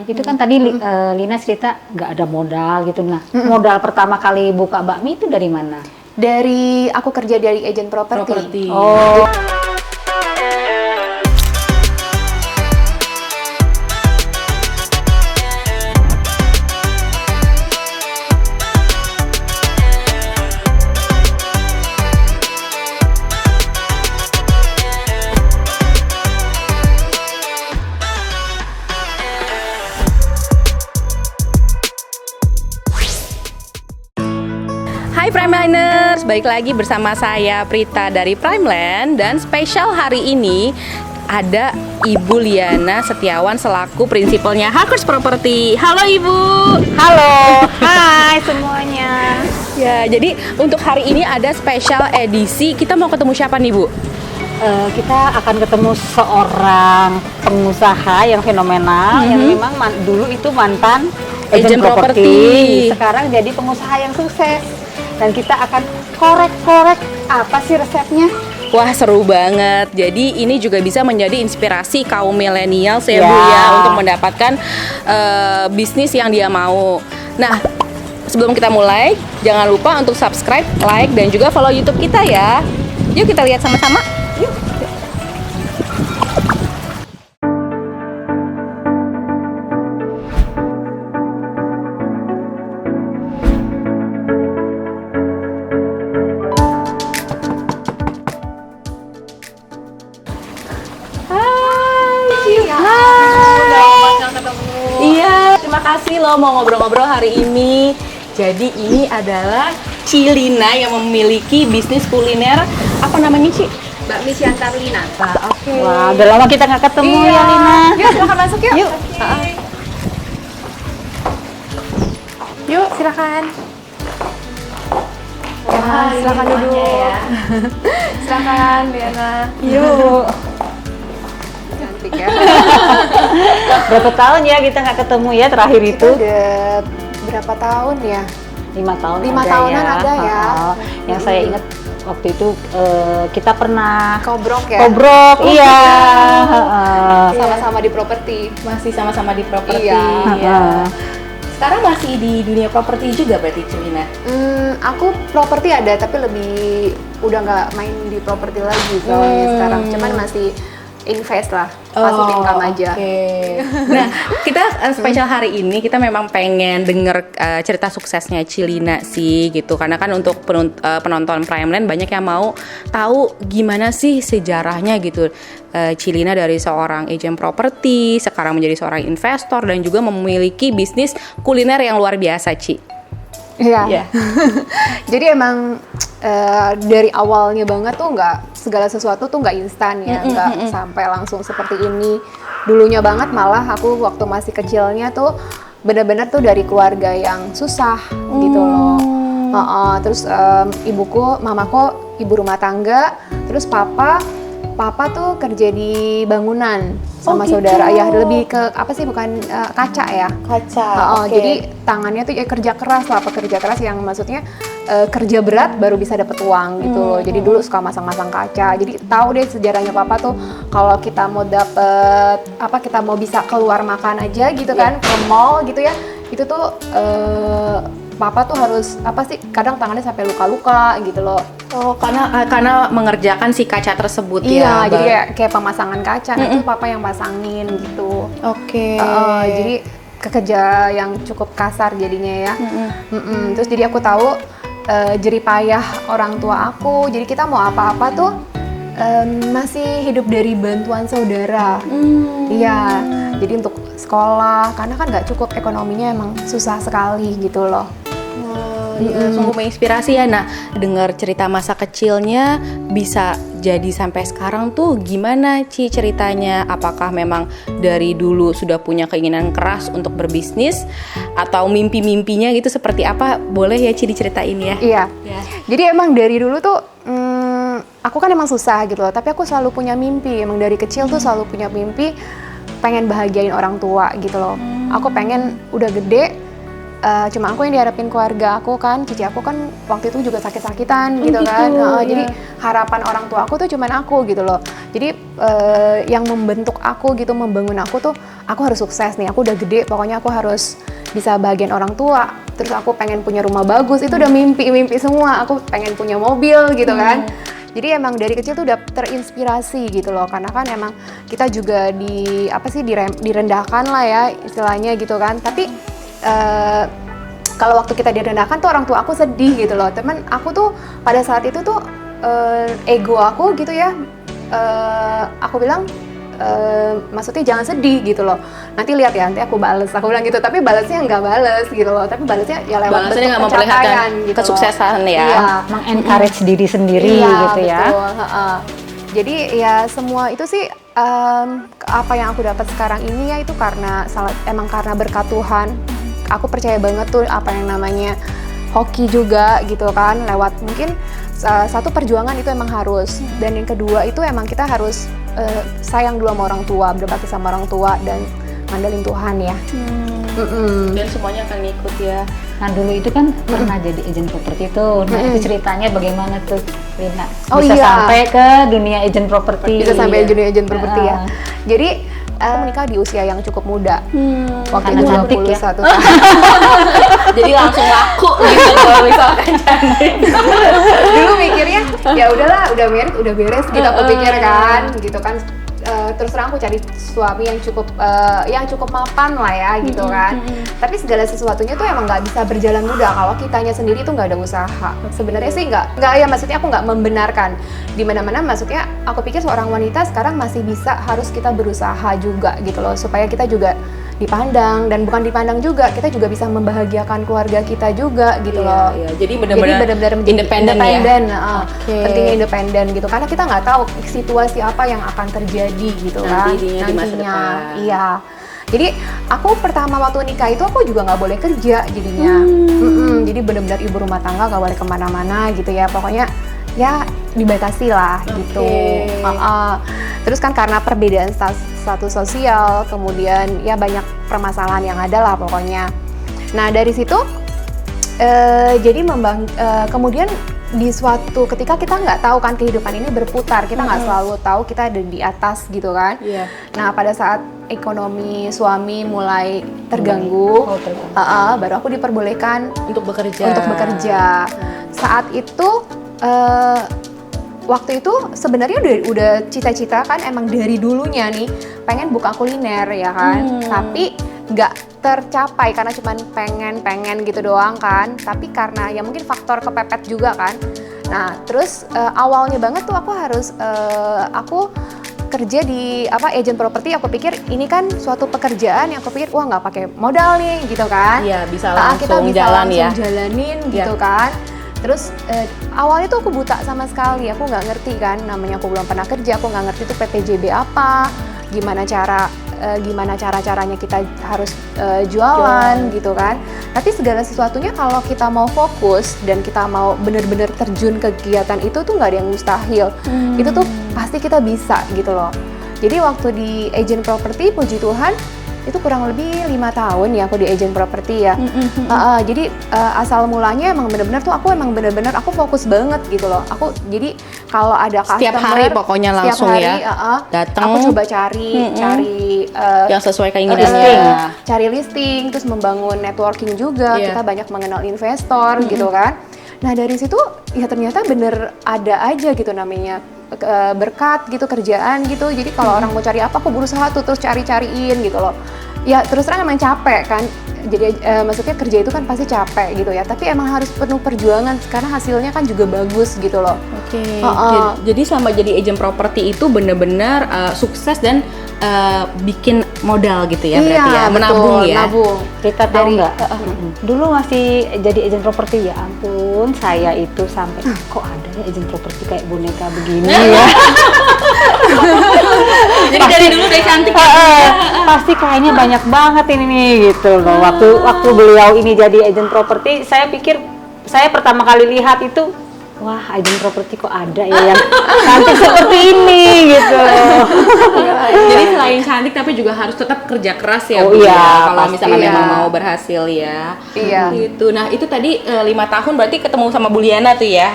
Itu kan tadi Lina cerita nggak ada modal gitu. Nah, modal pertama kali buka bakmi itu dari mana? Dari aku kerja dari agen properti. Oh. Hai Primeliners, balik lagi bersama saya Prita dari Primeland. Dan spesial hari ini ada Ibu Liana Setiawan selaku prinsipalnya Hakers Property. Halo Ibu. Halo, hai semuanya. Ya, jadi untuk hari ini ada spesial edisi. Kita mau ketemu siapa nih Bu? Kita akan ketemu seorang pengusaha yang fenomenal, yang memang dulu itu mantan Agent properti. Sekarang jadi pengusaha yang sukses. Dan kita akan korek-korek apa sih resepnya. Wah, seru banget. Jadi ini juga bisa menjadi inspirasi kaum milenial ya Bu ya, untuk mendapatkan bisnis yang dia mau. Nah, sebelum kita mulai, jangan lupa untuk subscribe, like, dan juga follow YouTube kita ya. Yuk kita lihat sama-sama. Yuk. Iya, terima kasih loh mau ngobrol-ngobrol hari ini. Jadi ini adalah Cilina yang memiliki bisnis kuliner. Apa namanya, Ci? Bakmi Siantar Lina. Oke. Wah, udah lama kita nggak ketemu ya, Lina. Yuk, silakan masuk yuk. Yuk. Yuk, silakan. Ya, silakan duduk. Ya. Silakan, Liana. Yuk. Cantik ya. Berapa tahun ya kita nggak ketemu ya terakhir Itu itu? udah berapa tahun ya? 5 tahun 5 ada tahunan ya. ada ya. Yang saya ingat waktu itu kita pernah Kobrok ya? kobrok, iya. Sama-sama di properti. Masih sama-sama di properti. Iya. Iya. Sekarang masih di dunia properti juga berarti Cilina? Aku properti ada, tapi lebih udah nggak main di properti lagi soalnya sekarang. Cuman masih invest lah, passive income aja. Oke. Nah, kita spesial hari ini kita memang pengen denger cerita suksesnya Cilina sih gitu. Karena kan untuk penonton Primeland banyak yang mau tahu gimana sih sejarahnya gitu. Cilina dari seorang agent properti sekarang menjadi seorang investor dan juga memiliki bisnis kuliner yang luar biasa, Ci. Iya. Iya. Jadi emang dari awalnya banget tuh nggak segala sesuatu tuh nggak instan ya, nggak sampai langsung seperti ini. Dulunya banget malah aku waktu masih kecilnya tuh benar-benar tuh dari keluarga yang susah gitu loh. Terus mamaku ibu rumah tangga, terus papa tuh kerja di bangunan sama saudara. Ya lebih ke apa sih, bukan kaca ya. Kaca. Okay. Jadi tangannya tuh ya kerja keras lah, pekerja keras yang maksudnya kerja berat baru bisa dapat uang gitu loh. Jadi dulu suka masang-masang kaca. Jadi tahu deh sejarahnya papa tuh kalau kita mau dapet kita mau bisa keluar makan aja gitu kan, ke mall gitu ya. Itu tuh papa tuh harus kadang tangannya sampai luka-luka gitu loh. Oh, karena mengerjakan si kaca tersebut iya, ya. Jadi kayak pemasangan kaca, itu papa yang pasangin gitu. Oke. Jadi kerja yang cukup kasar jadinya ya. Terus jadi aku tahu jeripayah orang tua aku. Jadi kita mau apa-apa tuh masih hidup dari bantuan saudara. Iya. Jadi untuk sekolah, karena kan nggak cukup ekonominya, emang susah sekali gitu loh. Ya, sungguh menginspirasi ya. Nah, dengar cerita masa kecilnya bisa jadi sampai sekarang tuh gimana Ci ceritanya? Apakah memang dari dulu sudah punya keinginan keras untuk berbisnis atau mimpi-mimpinya gitu seperti apa? Boleh ya Ci diceritain ya? Iya. Jadi emang dari dulu tuh aku kan emang susah gitu loh, tapi aku selalu punya mimpi. Emang dari kecil tuh selalu punya mimpi pengen bahagiain orang tua gitu loh. Aku pengen udah gede cuma aku yang diharapin keluarga aku kan, cici aku kan waktu itu juga sakit-sakitan gitu kan. Jadi harapan orang tua aku tuh cuman aku gitu loh. Jadi yang membentuk aku gitu, membangun aku tuh, aku harus sukses nih, aku udah gede, pokoknya aku harus bisa bahagian orang tua. Terus aku pengen punya rumah bagus, itu udah mimpi-mimpi semua. Aku pengen punya mobil gitu kan. Jadi emang dari kecil tuh udah terinspirasi gitu loh, karena kan emang kita juga direndahkan lah ya istilahnya gitu kan. Tapi kalau waktu kita direndahkan tuh orang tua aku sedih gitu loh. Teman aku tuh pada saat itu tuh ego aku gitu ya, aku bilang maksudnya jangan sedih gitu loh, nanti lihat ya, nanti aku bales, aku bilang gitu. Tapi balasnya nggak bales gitu loh, tapi balasnya ya lewat bentuk nggak memperlihatkan pencapaian gitu kesuksesan loh. ya, Iya. Mengencourage diri sendiri gitu ya. Betul. Jadi ya semua itu sih apa yang aku dapat sekarang ini ya itu emang karena berkat Tuhan. Aku percaya banget tuh apa yang namanya hoki juga gitu kan, lewat mungkin satu perjuangan itu emang harus, dan yang kedua itu emang kita harus sayang dulu sama orang tua, berbakti sama orang tua, dan ngandelin Tuhan ya. Dan semuanya akan ngikut ya. Nah dulu itu kan pernah jadi agent properti tuh. Nah itu ceritanya bagaimana tuh, Lina? Oh, Bisa iya. sampai ke dunia agent properti. Bisa sampai dunia agent properti ya. Jadi aku menikah di usia yang cukup muda. Waktu Karena itu cantik ya? 21 tahun. Jadi langsung laku gitu kalau misalkan cantik. Dulu mikirnya ya udahlah, udah married, udah beres gitu aku pikir kan, gitu kan. Terus terang aku cari suami yang cukup mapan lah ya gitu kan. Tapi segala sesuatunya tuh emang nggak bisa berjalan mudah kalau kitanya sendiri tuh nggak ada usaha. Sebenarnya sih nggak ya, maksudnya aku nggak membenarkan di mana-mana. Maksudnya aku pikir seorang wanita sekarang masih bisa, harus kita berusaha juga gitu loh, supaya kita juga dipandang, dan bukan dipandang juga, kita juga bisa membahagiakan keluarga kita juga gitu loh. Iya. Jadi benar-benar menjadi independen ya. Pentingnya independen gitu, karena kita nggak tahu situasi apa yang akan terjadi gitu Nantinya kan di masa depan. Iya. Jadi aku pertama waktu nikah itu aku juga nggak boleh kerja jadinya. Jadi benar-benar ibu rumah tangga, nggak boleh kemana-mana gitu ya. Pokoknya ya dibatasi lah gitu. Terus kan karena perbedaan status sosial, kemudian ya banyak permasalahan yang ada lah pokoknya. Nah dari situ jadi kemudian di suatu ketika kita nggak tahu kan kehidupan ini berputar, kita nggak selalu tahu kita ada di atas gitu kan. Nah pada saat ekonomi suami mulai terganggu, baru aku diperbolehkan Untuk bekerja. Saat itu waktu itu sebenarnya udah cita-cita kan emang dari dulunya nih pengen buka kuliner ya kan, tapi nggak tercapai karena cuman pengen gitu doang kan. Tapi karena ya mungkin faktor kepepet juga kan. Nah terus awalnya banget tuh aku kerja di agent properti. Aku pikir ini kan suatu pekerjaan yang aku pikir wah nggak pakai modal nih gitu kan. Iya, bisa kita langsung bisa jalan langsung ya. jalanin gitu kan. Terus awalnya tuh aku buta sama sekali, aku nggak ngerti kan, namanya aku belum pernah kerja, aku nggak ngerti tuh PPJB apa, gimana caranya kita harus jualan gitu kan. Tapi segala sesuatunya kalau kita mau fokus dan kita mau bener-bener terjun ke kegiatan itu tuh nggak ada yang mustahil. Itu tuh pasti kita bisa gitu loh. Jadi waktu di agent properti, puji Tuhan itu kurang lebih 5 tahun ya aku di agent properti ya. Jadi asal mulanya emang bener-bener tuh aku fokus banget gitu loh. Aku jadi kalau ada customer Setiap hari pokoknya langsung datang. Aku coba cari yang sesuai keinginannya. cari listing, terus membangun networking juga. Kita banyak mengenal investor gitu kan. Nah dari situ ya ternyata bener ada aja gitu namanya berkat gitu, kerjaan gitu. Jadi kalau orang mau cari apa, aku berusaha tuh terus cariin gitu loh. Ya terus terang emang capek kan. Jadi maksudnya kerja itu kan pasti capek gitu ya. Tapi emang harus penuh perjuangan karena hasilnya kan juga bagus gitu loh. Jadi selama jadi agent properti itu benar-benar sukses dan bikin modal gitu ya, berarti ya, menabung ya. Nabung. Kita tahu nggak? Dulu masih jadi agent properti, ya ampun, saya itu sampai kok ada ya agent properti kayak boneka begini ya. Jadi dari dulu udah cantik. Pasti kayaknya banyak banget ini nih gitu loh. Waktu beliau ini jadi agent properti, saya pikir saya pertama kali lihat itu wah agent properti kok ada ya yang cantik seperti ini gitu. Jadi selain cantik tapi juga harus tetap kerja keras ya Oh Bu, iya, ya. Kalau pasti misalkan ya. memang mau berhasil ya. Iya. Gitu. Nah itu tadi 5 tahun berarti ketemu sama Bu Liana tuh ya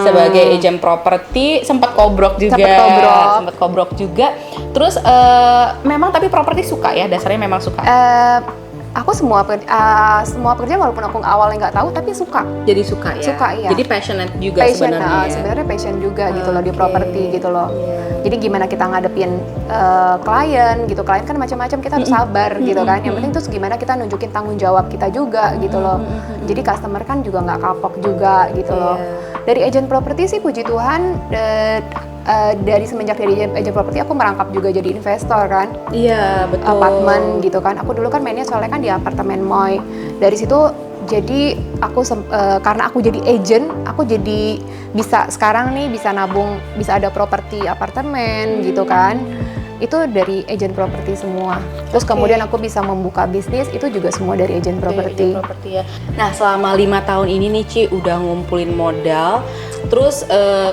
sebagai agent properti, sempat kobrok juga. Sempat kobrok juga. Terus memang tapi properti suka ya, dasarnya memang suka. Aku semua pekerjaan walaupun aku awalnya nggak tahu tapi suka. Jadi suka ya. Suka, iya. Jadi passionate juga sebenarnya. Ya? Sebenarnya passion juga gitu loh di Oke. properti gitu loh. Jadi gimana kita ngadepin klien gitu. Klien kan macam-macam, kita harus sabar gitu kan. Yang penting terus gimana kita nunjukin tanggung jawab kita juga gitu loh. Jadi customer kan juga nggak kapok juga gitu loh. Dari agent properti sih puji Tuhan dari semenjak dari agent properti aku merangkap juga jadi investor kan. Iya betul. Apartemen gitu kan. Aku dulu kan mainnya soalnya kan di apartemen Moy. Dari situ jadi aku karena aku jadi agent, aku jadi bisa sekarang nih bisa nabung, bisa ada properti apartemen gitu kan. Itu dari agent properti semua. Terus kemudian aku bisa membuka bisnis, itu juga semua dari agent properti. Ya. Nah selama 5 tahun ini nih Ci udah ngumpulin modal, terus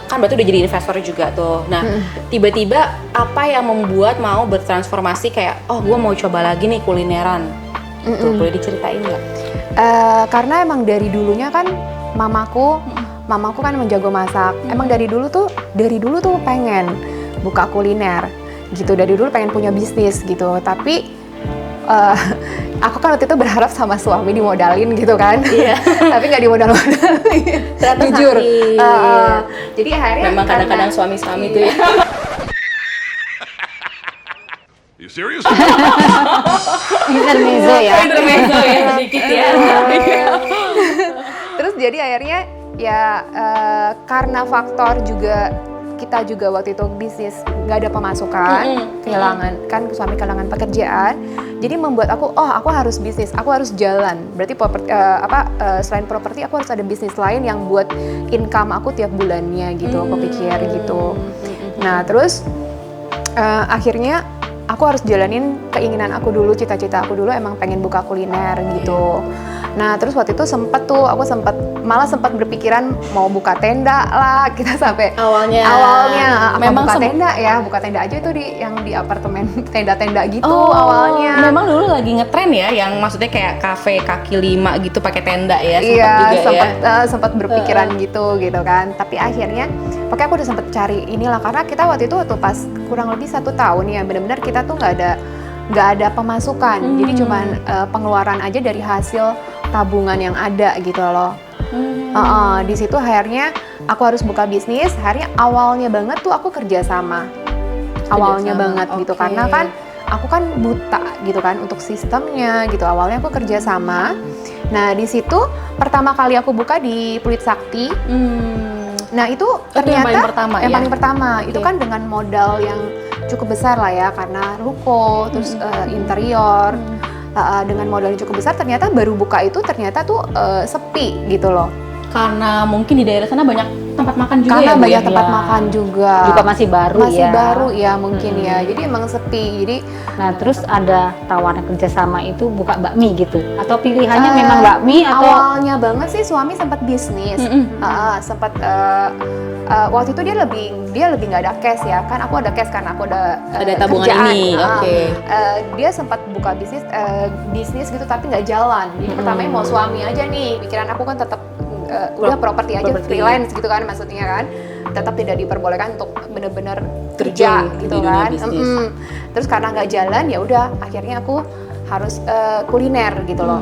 kan berarti udah jadi investor juga tuh. Nah tiba-tiba apa yang membuat mau bertransformasi kayak, oh gue mau coba lagi nih kulineran, tuh boleh diceritain nggak? Karena emang dari dulunya kan mamaku kan emang jago masak. Emang dari dulu tuh pengen buka kuliner gitu. Dari dulu pengen punya bisnis gitu. Tapi aku kan waktu itu berharap sama suami dimodalin gitu kan. Iya. Tapi nggak dimodal-modalin. Jujur. Jadi akhirnya Memang kadang-kadang suami-suami tuh ya. You serious? Intermezzo ya. Intermezzo ya sedikit ya. Terus jadi akhirnya ya karena faktor juga kita juga waktu itu bisnis nggak ada pemasukan, kehilangan kan suami kehilangan pekerjaan, jadi membuat aku harus bisnis, aku harus jalan. Berarti selain properti aku harus ada bisnis lain yang buat income aku tiap bulannya gitu, aku pikir gitu. Nah terus akhirnya aku harus jalanin keinginan aku dulu, cita-cita aku dulu emang pengen buka kuliner gitu. Nah terus waktu itu aku malah sempat berpikiran mau buka tenda lah, kita sampai Awalnya memang buka tenda aja itu yang di apartemen tenda-tenda gitu awalnya. Memang dulu lagi ngetren ya, yang maksudnya kayak kafe kaki 5 gitu pakai tenda ya, sempat berpikiran gitu kan. Tapi akhirnya, pokoknya aku udah sempet cari inilah, karena kita waktu itu pas kurang lebih 1 tahun ya, benar-benar kita tuh nggak ada pemasukan, jadi cuman pengeluaran aja dari hasil tabungan yang ada gitu loh. Di situ akhirnya aku harus buka bisnis. Akhirnya awalnya banget tuh aku kerjasama banget gitu, karena kan aku kan buta gitu kan untuk sistemnya gitu. Awalnya aku kerjasama. Nah di situ pertama kali aku buka di Pluit Sakti. Nah itu ternyata yang paling pertama itu kan dengan modal yang cukup besar lah ya, karena ruko terus interior. Dengan modal yang cukup besar, ternyata baru buka itu ternyata tuh sepi gitu loh. Karena mungkin di daerah sana banyak tempat makan juga karena ya, Bu, banyak ya? tempat makan juga masih baru ya. Mungkin ya, jadi emang sepi. Jadi nah terus ada tawaran kerjasama itu buka bakmi gitu, atau pilihannya memang bakmi atau awalnya banget sih suami sempat bisnis, waktu itu dia lebih nggak ada cash ya, kan aku ada cash karena aku ada tabungan kerjaan. ini. Dia sempat buka bisnis gitu tapi nggak jalan. Jadi pertamanya mau suami aja nih, pikiran aku kan tetap udah properti aja, freelance gitu kan maksudnya kan, tetap tidak diperbolehkan untuk benar-benar kerja gitu kan. Terus karena nggak jalan ya udah akhirnya aku harus kuliner gitu loh.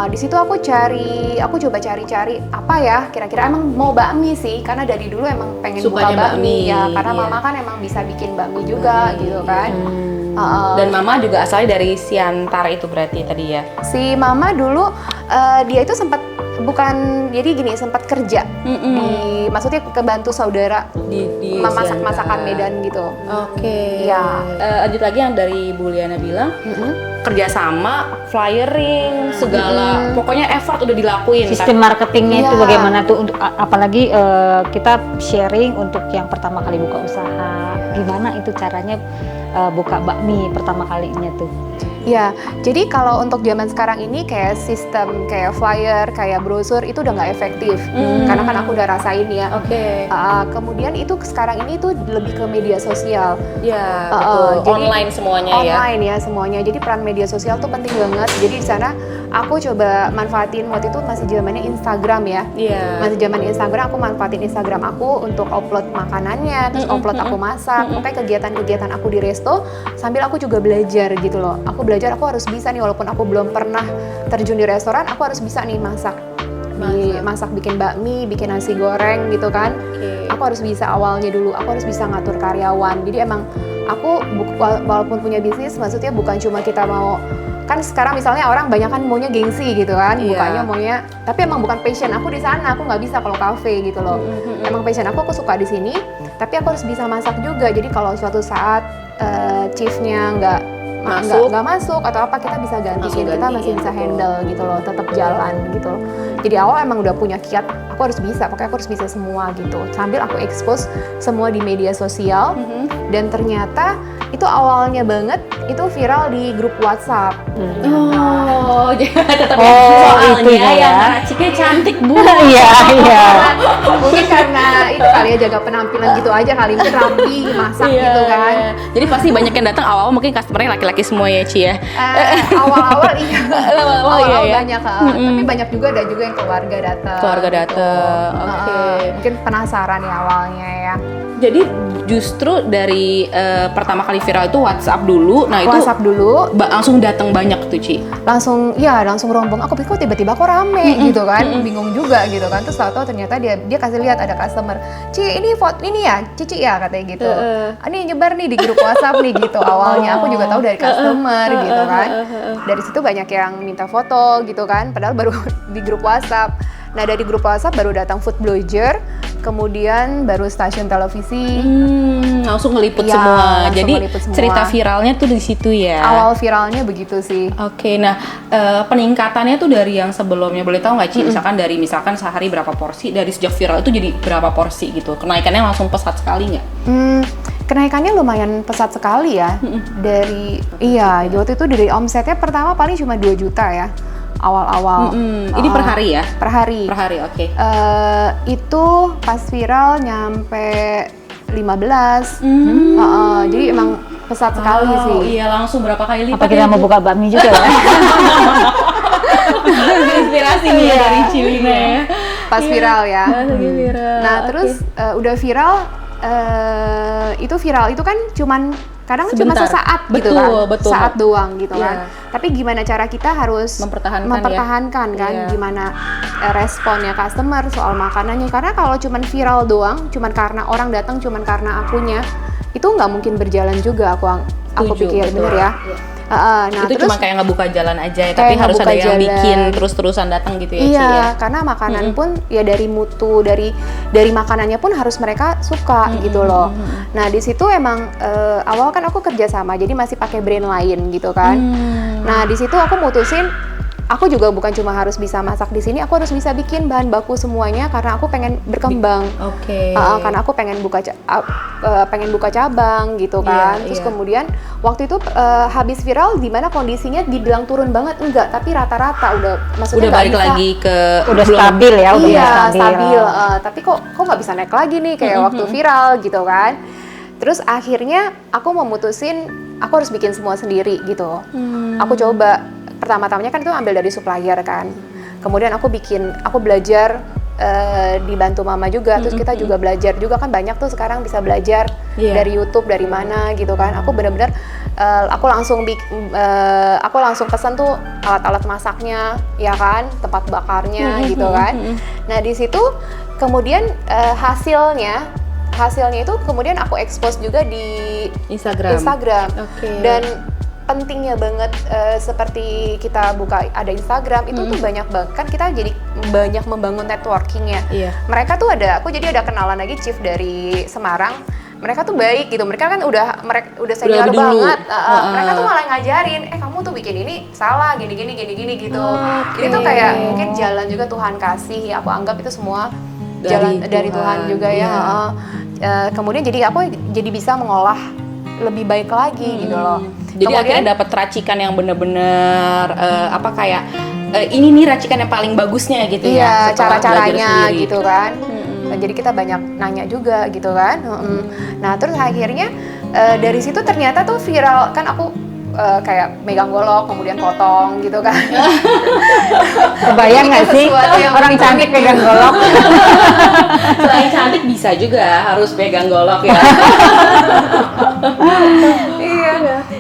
Di situ aku coba cari apa ya kira-kira, emang mau bakmi sih, karena dari dulu emang pengen Sukanya buka bakmi ya, karena iya. mama kan emang bisa bikin bakmi juga gitu kan. Dan mama juga asalnya dari Siantar itu berarti tadi ya? Si mama dulu dia itu sempat sempat kerja maksudnya kebantu saudara di memasak Siantar. masakan Medan gitu. Oke. Ya. Lanjut lagi yang dari Bu Liana bilang, kerjasama, flyering, segala, pokoknya effort udah dilakuin. sistem marketingnya itu Iya. bagaimana tuh, untuk apalagi kita sharing untuk yang pertama kali buka usaha, gimana itu caranya buka bakmi pertama kalinya tuh? Ya, jadi kalau untuk zaman sekarang ini kayak sistem kayak flyer, kayak brosur itu udah nggak efektif. Karena kan aku udah rasain ya. Oke. Kemudian itu sekarang ini tuh lebih ke media sosial. Ya, betul. Jadi Online semuanya ya. Online ya semuanya. Jadi peran media sosial tuh penting banget. Jadi di sana aku coba manfaatin, waktu itu masih zamannya Instagram ya. Iya. Masih zaman Instagram, aku manfaatin Instagram aku untuk upload makanannya, terus upload aku masak, pokoknya kegiatan-kegiatan aku di resto sambil aku juga belajar gitu loh. Aku belajar, aku harus bisa nih, walaupun aku belum pernah terjun di restoran, aku harus bisa nih masak bikin bakmi, bikin nasi goreng gitu kan. Aku harus bisa awalnya dulu, aku harus bisa ngatur karyawan. Jadi emang aku walaupun punya bisnis, maksudnya bukan cuma kita mau, kan sekarang misalnya orang banyak kan maunya gengsi gitu kan, bukanya maunya, tapi emang bukan passion aku di sana, aku nggak bisa kalau kafe gitu loh. Emang passion aku suka di sini, tapi aku harus bisa masak juga. Jadi kalau suatu saat chiefnya nggak masuk atau apa, kita bisa gantiin, kita masih bisa handle gitu loh, tetap jalan gitu loh. Jadi awal emang udah punya kiat, aku harus bisa, pokoknya aku harus bisa semua gitu. Sambil aku expose semua di media sosial, dan ternyata itu awalnya banget itu viral di grup WhatsApp. Oh, tetap itu soalnya ya. yang raciknya cantik Bu. Iya. Mungkin karena itu kali ya, jaga penampilan gitu aja kali, mungkin rapi, masak gitu kan. Jadi pasti banyak yang datang awal mungkin customer-nya laki-laki semua ya Ci ya. Awal-awal iya. Awal-awal iya. banyak, tapi banyak juga ada juga yang keluarga datang. Keluarga datang. Gitu. Oke. Mungkin penasaran ya awalnya ya. Jadi justru dari pertama kali viral itu WhatsApp dulu. Nah, itu WhatsApp dulu, langsung datang banyak tuh Ci. langsung rombong. Aku pikir kok tiba-tiba kok rame gitu kan, bingung juga gitu kan. Terus tahu ternyata dia kasih lihat ada customer, Ci ini foto ini ya, Cici ya katanya gitu. Ini nyebar nih di grup WhatsApp nih gitu. Awalnya aku juga tahu dari customer gitu kan. Dari situ banyak yang minta foto gitu kan, padahal baru di grup WhatsApp. Nah dari grup WhatsApp baru datang food blogger, kemudian baru stasiun televisi. Langsung ngeliput Iya, semua. langsung Jadi ngeliput semua. cerita viralnya tuh di situ ya. Awal viralnya begitu sih. Oke, nah peningkatannya tuh dari yang sebelumnya, boleh tahu nggak Ci? Misalkan sehari berapa porsi, dari sejak viral itu jadi berapa porsi gitu? Kenaikannya langsung pesat sekali nggak? Kenaikannya lumayan pesat sekali ya. Waktu itu dari omsetnya pertama paling cuma 2 juta ya. Awal-awal. Ini per hari ya? Per hari. Per hari, oke. Itu pas viral nyampe 15. Jadi emang pesat sekali sih. Iya, langsung berapa kali lipat. Apa kita mau buka bakmi juga ya? Inspirasi nih ya dari Cilina ya. Pas viral ya. Lagi viral. Nah terus udah viral, itu kan cuman kadang cuma Sebentar. sesaat gitu kan, Betul. saat doang gitu Iya. kan. Tapi gimana cara kita harus Mempertahankan kan, Iya. gimana responnya customer soal makanannya. Karena kalau cuman viral doang, cuman karena orang datang, cuman karena akunya, itu nggak mungkin berjalan juga. Aku Setuju, pikir betul. bener ya. Nah itu terus cuma kayak ngebuka jalan aja ya, tapi kayak harus ada ngebuka yang jalan. bikin terus-terusan datang gitu ya Ci iya, ya. karena makanan pun ya dari mutu, dari makanannya pun harus mereka suka gitu loh. Nah di situ emang awal kan aku kerja sama, jadi masih pakai brand lain gitu kan. Nah di situ aku mutusin, aku juga bukan cuma harus bisa masak di sini, aku harus bisa bikin bahan baku semuanya karena aku pengen berkembang. Oke. Karena aku pengen buka cabang gitu kan. Iya, Terus iya. kemudian waktu itu habis viral, di mana kondisinya dibilang turun banget, enggak, tapi rata-rata maksudnya Udah nggak balik bisa. lagi ke Udah stabil ya, udah Iya, stabil. stabil. Tapi kok nggak bisa naik lagi nih kayak waktu viral gitu kan. Terus akhirnya aku memutusin aku harus bikin semua sendiri gitu. Aku coba pertama-tamanya kan itu ambil dari supplier kan. Kemudian aku belajar dibantu mama juga, terus kita juga belajar juga kan, banyak tuh sekarang bisa belajar dari YouTube, dari mana gitu kan. Aku benar-benar aku langsung pesan tuh alat-alat masaknya ya kan, tempat bakarnya gitu kan. Nah di situ kemudian hasilnya itu kemudian aku expose juga di Instagram. Oke. Dan pentingnya banget seperti kita buka ada Instagram itu tuh banyak banget kan, kita jadi banyak membangun networking ya. Iya. Mereka tuh aku jadi ada kenalan lagi chief dari Semarang. Mereka tuh baik gitu. Mereka kan udah senior lebih dulu. banget. Mereka tuh malah ngajarin, kamu tuh bikin ini salah gini gitu. Jadi tuh kayak mungkin jalan juga Tuhan kasih. Aku anggap itu semua jalan dari Tuhan juga ya. Kemudian jadi aku jadi bisa mengolah lebih baik lagi gitu loh. Jadi akhirnya dapat racikan yang bener-bener ini nih racikan yang paling bagusnya gitu iya, ya. Setelah belajar cara-caranya sendiri. gitu kan. Jadi kita banyak nanya juga gitu kan. Nah terus akhirnya dari situ ternyata tuh viral kan, aku kayak megang golok kemudian potong gitu kan. Kebayang nggak sih Sesuatu yang orang cantik pegang golok? Selain cantik bisa juga harus pegang golok ya. Iya.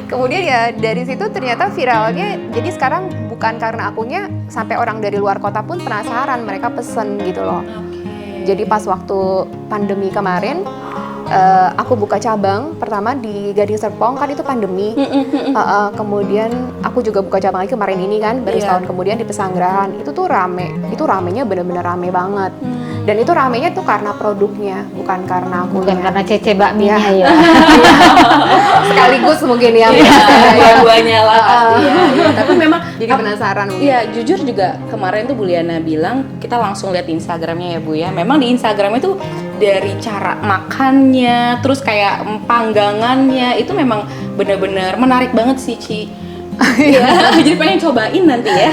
Kemudian ya dari situ ternyata viralnya, jadi sekarang bukan karena akunya, sampai orang dari luar kota pun penasaran, mereka pesen gitu loh. Jadi pas waktu pandemi kemarin, aku buka cabang pertama di Gading Serpong, kan itu pandemi. Kemudian aku juga buka cabang lagi kemarin ini kan, baru setahun kemudian di Pesanggerahan. Itu tuh rame, itu ramenya bener-bener rame banget. Dan itu ramenya tuh karena produknya, bukan karena aku. Bukan karena Cece bakminya ya. Sekaligus mungkin ya. Dua-duanya lah pasti ya. Tapi memang Jadi penasaran mungkin. Iya, jujur juga kemarin tuh Bu Liana bilang kita langsung lihat Instagramnya ya Bu ya. Memang di Instagramnya tuh dari cara makannya, terus kayak panggangannya itu memang benar-benar menarik banget sih Ci. Iya, jadi pengen cobain nanti ya.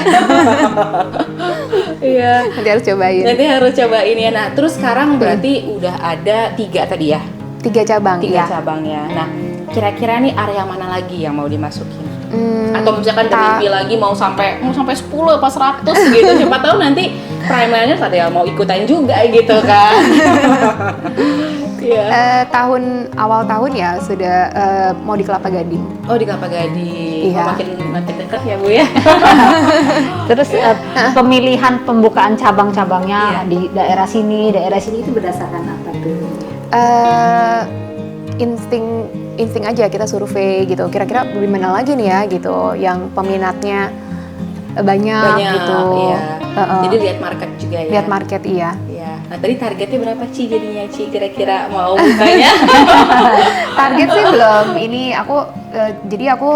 Iya. Nanti harus cobain. Nanti harus cobain ya. Nah, terus sekarang berarti udah ada 3 tadi ya? 3 cabang 3 ya. cabang ya. Nah, kira-kira nih area mana lagi yang mau dimasukin? Atau misalkan bermimpi lagi mau sampai 10 apa 100 gitu. Siapa tahu nanti Primeliners ada yang mau ikutan juga gitu kan. Iya. Awal tahun ya sudah mau di Kelapa Gading. Oh, di Kelapa Gading. Iya. Oh, makin dekat ya Bu ya. Terus pemilihan pembukaan cabang-cabangnya di daerah sini itu berdasarkan apa tuh? Insting aja, kita survei gitu. Kira-kira di mana lagi nih ya gitu, yang peminatnya banyak gitu. Iya. Jadi lihat market juga ya. Lihat market iya. Iya. Nah, tadi targetnya berapa Ci jadinya Ci kira-kira mau bukanya? Target sih belum. Ini aku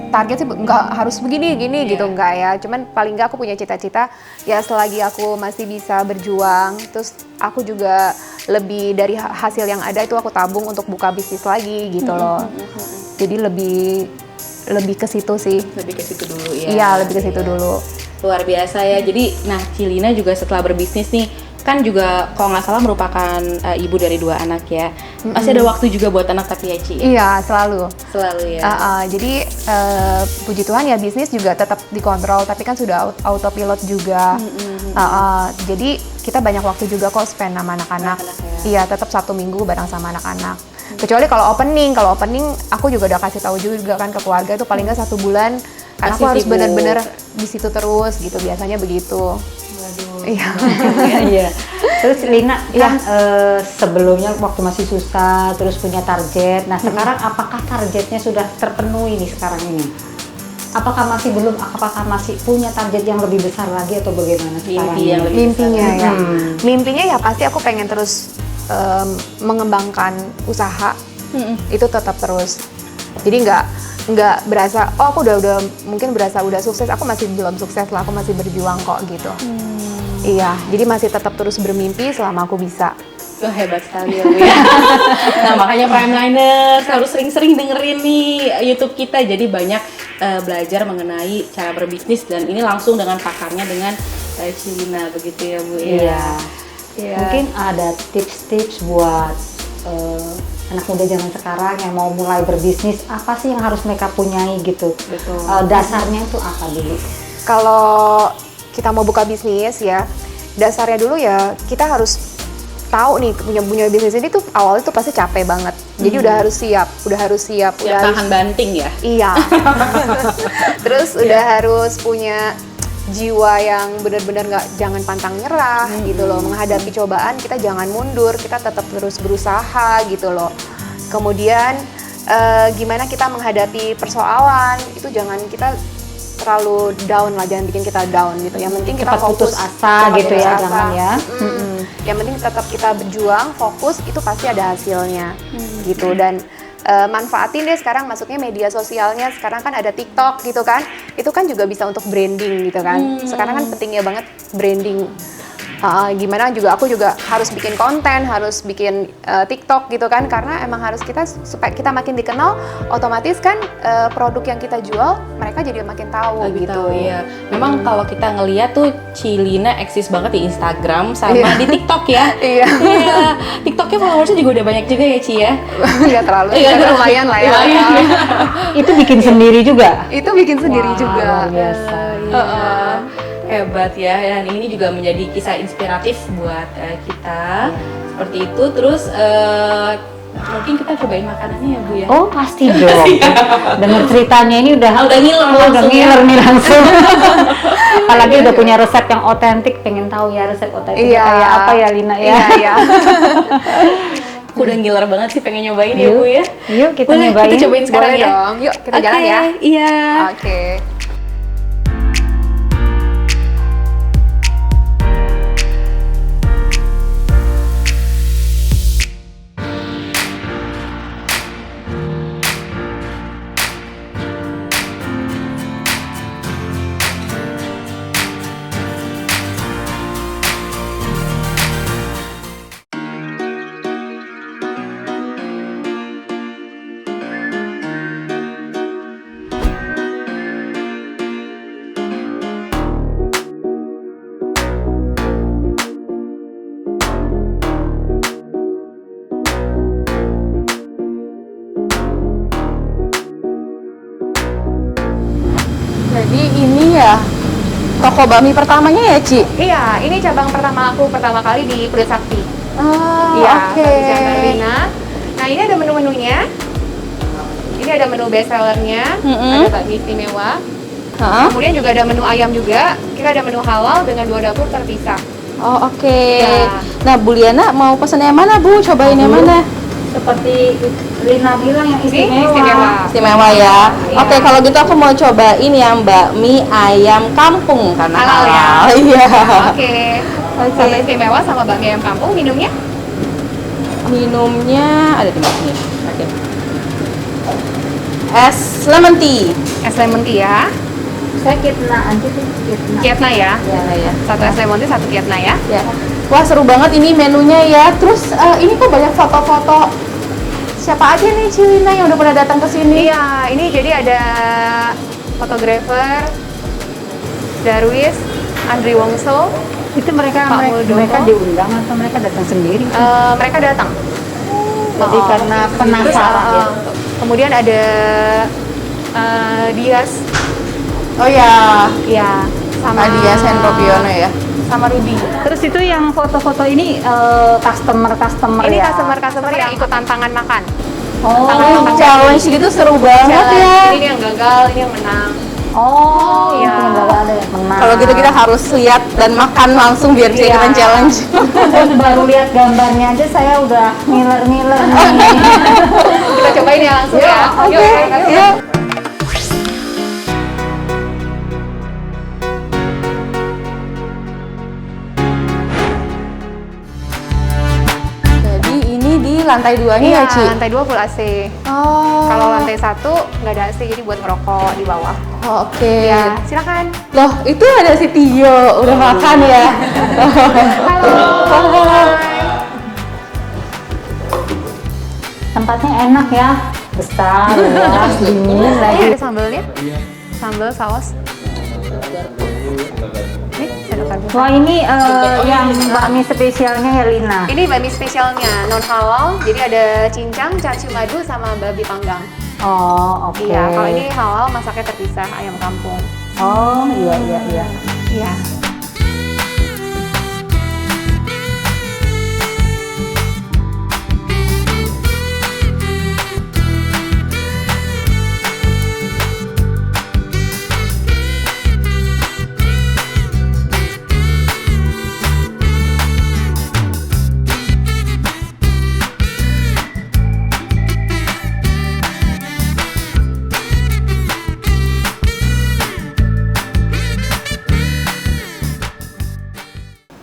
target sih nggak harus begini gitu, nggak ya. Cuman paling nggak aku punya cita-cita ya, selagi aku masih bisa berjuang, terus aku juga lebih dari hasil yang ada itu aku tabung untuk buka bisnis lagi gitu loh. Jadi lebih ke situ sih. Lebih ke situ dulu ya. Iya, lebih ke situ dulu. Luar biasa ya. Jadi, nah Cilina juga setelah berbisnis nih, kan juga kalau nggak salah merupakan ibu dari 2 anak ya. Masih ada waktu juga buat anak tapi ya Ci? Iya, selalu. Selalu ya. Jadi puji Tuhan ya, bisnis juga tetap dikontrol, tapi kan sudah autopilot juga. Jadi kita banyak waktu juga kok spend sama anak-anak. Iya, tetap 1 minggu bareng sama anak-anak. Kecuali kalau opening aku juga udah kasih tahu juga kan ke keluarga, itu paling nggak 1 bulan. Karena aku harus benar-benar di situ terus gitu, biasanya begitu. Waduh. Iya. Iya. Terus Lina kan sebelumnya waktu masih susah, terus punya target. Nah sekarang apakah targetnya sudah terpenuhi nih sekarang ini? Apakah masih belum? Apakah masih punya target yang lebih besar lagi atau bagaimana sekarang? Mimpi yang lebih Mimpinya besar. ya. Mimpinya ya pasti aku pengen terus mengembangkan usaha. Itu tetap terus. Jadi nggak berasa aku udah mungkin berasa udah sukses, aku masih belum sukses lah, aku masih berjuang kok gitu. Iya, jadi masih tetap terus bermimpi selama aku bisa. Wah, hebat sekali ya Bu ya. Nah, makanya Primeliners harus sering-sering dengerin nih YouTube kita, jadi banyak belajar mengenai cara berbisnis, dan ini langsung dengan pakarnya, dengan Cilina begitu ya Bu. Iya. Mungkin ada tips-tips buat anak muda zaman sekarang yang mau mulai berbisnis, apa sih yang harus mereka punyai gitu? Betul. Dasarnya itu apa dulu? Kalau kita mau buka bisnis ya, dasarnya dulu ya kita harus tahu nih, punya bisnis ini tuh awalnya tuh pasti capek banget. Jadi udah harus siap. Ya, tahan banting ya. Iya. Terus udah harus punya jiwa yang benar-benar jangan pantang nyerah gitu loh. Menghadapi cobaan kita jangan mundur, kita tetap terus berusaha gitu loh. Kemudian gimana kita menghadapi persoalan, itu jangan kita terlalu down lah, jangan bikin kita down gitu. Yang penting kita Cepat fokus, putus asa cepat gitu putus ya, asa. jangan ya. Yang penting tetap kita berjuang, fokus, itu pasti ada hasilnya gitu. Dan manfaatin deh sekarang, masuknya media sosialnya, sekarang kan ada TikTok gitu kan, itu kan juga bisa untuk branding gitu kan. Sekarang kan pentingnya banget branding. Gimana juga aku juga harus bikin konten, harus bikin TikTok gitu kan, karena emang harus kita supaya kita makin dikenal, otomatis kan produk yang kita jual mereka jadi makin tahu Lebih gitu. tahu, iya. Memang kalau kita ngeliat tuh Cilina eksis banget di Instagram sama di TikTok ya. Iya. Iya. TikToknya followersnya juga udah banyak juga ya Ci ya. Nggak terlalu, Iya, tapi lumayan lah ya. lumayan. Itu bikin sendiri juga. Itu bikin sendiri Wah, juga. luar biasa. Hebat ya, dan ini juga menjadi kisah inspiratif buat kita. Seperti itu, terus mungkin kita cobain makanannya ya Bu ya. Oh pasti dong. Dengar ceritanya ini udah ngiler udah langsung ngiler ya. nih langsung. Apalagi udah punya resep yang otentik, pengen tahu ya resep otentiknya Iya. kayak apa ya Lina ya. Iya. Aku udah ngiler banget sih pengen nyobain ya Bu ya. Yuk kita Boleh, nyobain. kita cobain sekarang Boleh ya. dong. Yuk kita jalan Oke, ya. Iya. Oke. Jadi ini ya toko bakmi pertamanya ya Ci? Iya, ini cabang pertama aku pertama kali di Kulit Sakti. Oh, Iya, oke. bakmi Siantar Lina. Nah, ini ada menu-menunya. Ini ada menu best sellernya, ada bakmi istimewa. Hah? Kemudian juga ada menu ayam juga. Kita ada menu halal dengan 2 dapur terpisah. Oh, oke. Ya. Nah, Bu Liana mau pesen yang mana Bu? Cobain yang mana? Seperti Lina bilang yang Ini istimewa. Istimewa ya. Iya. Oke, kalau gitu aku mau cobain yang bakmi ayam kampung karena Halal ya? Iya. Oke. Sama istimewa sama bakmi ayam kampung, minumnya? Minumnya ada di sini. Oke. Es lemon tea. Es lemon tea ya. Saya kitna aja tuh kitna. Kietna ya. Ya. Satu es lemon tea, satu kietna ya. Ya. Wah, seru banget ini menunya ya. Terus ini kok banyak foto-foto. Siapa aja nih Cilina yang udah pernah datang ke sini? Iya, ini jadi ada fotografer Darwis, Andri Wongso. Itu mereka Pak Muldoko. mereka diundang atau mereka datang sendiri? Mereka datang. Jadi karena Terus, penasaran ya. kemudian ada Dias, Oh ya, ya, sama Adia Sendropiono ya. sama Rudy. Terus itu yang foto-foto ini customer Ini ya. customer yang ikut tantangan makan. Oh, Tantangan Challenge gitu seru banget Challenge. ya. Ini yang gagal, ini yang menang. oh, Iya. itu yang nggak ada yang menang. Kalau gitu kita harus lihat dan makan langsung biar bisa Iya. ikutan challenge. Terus baru lihat gambarnya aja saya udah ngiler-ngiler nih. Kita cobain ya langsung ya. Oke, Yuk, kita ya. Jadi ini di lantai 2-nya Iya, ya, Ci? lantai 2 full AC. Oh. Kalau lantai 1 nggak ada AC, jadi buat ngerokok di bawah. Oke. Ya, silakan. Loh, itu ada si Tio udah makan ya. Halo. Tempatnya enak ya, besar, luas, dingin lagi. Ini ada sambelnya. Sambel saus. Nih, sedotan. Wah ini yang bakmi spesialnya ya Lina. Ini bakmi spesialnya non halal, jadi ada cincang, cacu madu sama babi panggang. Oh oke. Iya, kalau ini halal masaknya terpisah ayam kampung. Oh iya. Iya.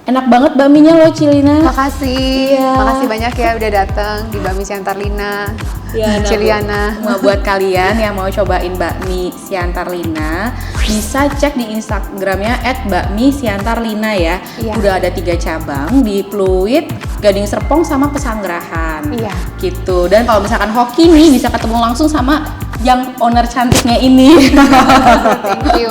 Enak banget bakminya loh, Cilina. Makasih. Iya. Makasih banyak ya udah datang di Bakmi Siantar Lina. Ya, Ciliana. buat kalian yang mau cobain bakmi Siantar Lina, bisa cek di Instagramnya @bakmi_siantarlina ya. Iya. Udah ada 3 cabang di Pluit, Gading Serpong sama Pesanggerahan. Iya. Gitu. Dan kalau misalkan hoki nih bisa ketemu langsung sama yang owner cantiknya ini. Thank you.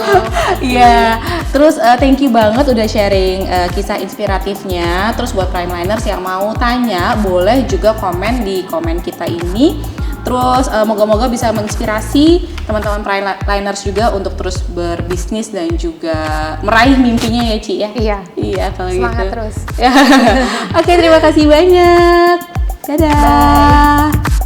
Iya, terus thank you banget udah sharing kisah inspiratifnya. Terus buat Primeliners yang mau tanya, boleh juga komen di komen kita ini. Terus moga-moga bisa menginspirasi teman-teman Primeliners juga untuk terus berbisnis dan juga meraih mimpinya ya, Ci ya. Iya. Iya, kalau gitu. Semangat terus. Oke, terima kasih banyak. Dadah. Bye.